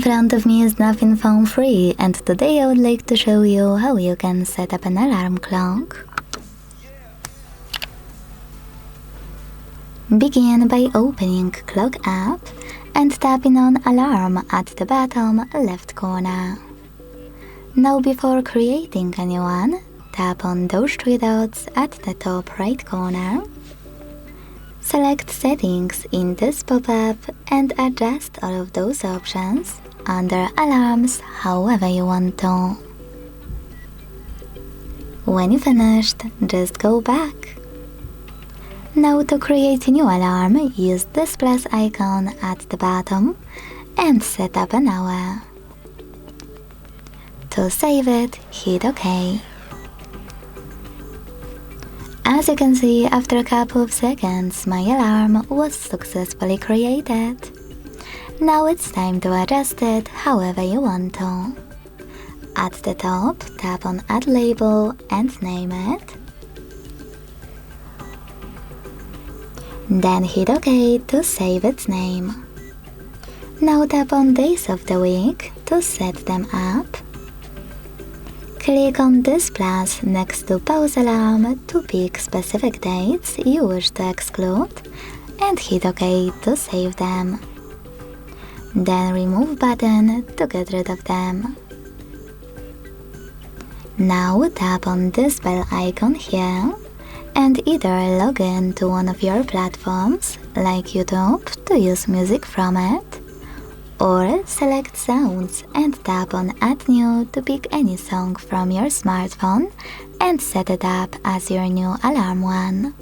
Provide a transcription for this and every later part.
In front of me is Nothing Phone Free, and today I would like to show you how you can set up an alarm clock. Begin by opening Clock app and tapping on Alarm at the bottom left corner. Now before creating a new one, tap on those three dots at the top right corner. Select Settings in this pop-up and adjust all of those options under Alarms however you want to. When you finished, just go back. Now to create a new alarm, use this plus icon at the bottom and set up an hour. To save it, hit OK. As you can see, after a couple of seconds, my alarm was successfully created. Now it's time to adjust it however you want to. At the top, tap on Add Label and name it. Then hit OK to save its name. Now tap on Days of the Week to set them up. Click on this plus next to Pause Alarm to pick specific dates you wish to exclude and hit OK to save them. Then Remove button to get rid of them. Now tap on this bell icon here and either log in to one of your platforms like YouTube to use music from it, or select Sounds and tap on Add New to pick any song from your smartphone and set it up as your new alarm one.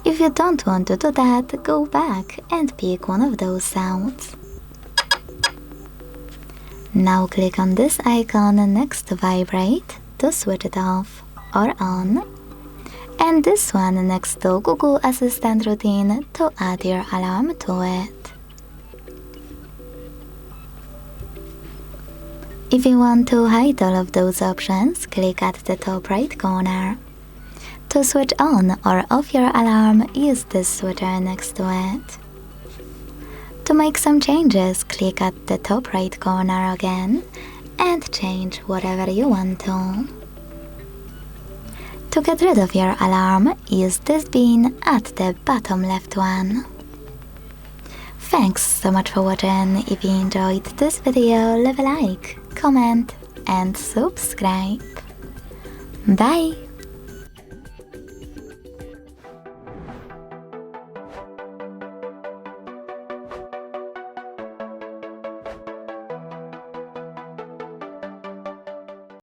If you don't want to do that, go back and pick one of those sounds. Now click on this icon next to Vibrate to switch it off or on, and this one next to Google Assistant Routine to add your alarm to it. If you want to hide all of those options, click at the top right corner. To switch on or off your alarm, use this switcher next to it. To make some changes, click at the top right corner again and change whatever you want to. To get rid of your alarm, use this bin at the bottom left one. Thanks so much for watching. If you enjoyed this video, leave a like, comment and subscribe. Bye!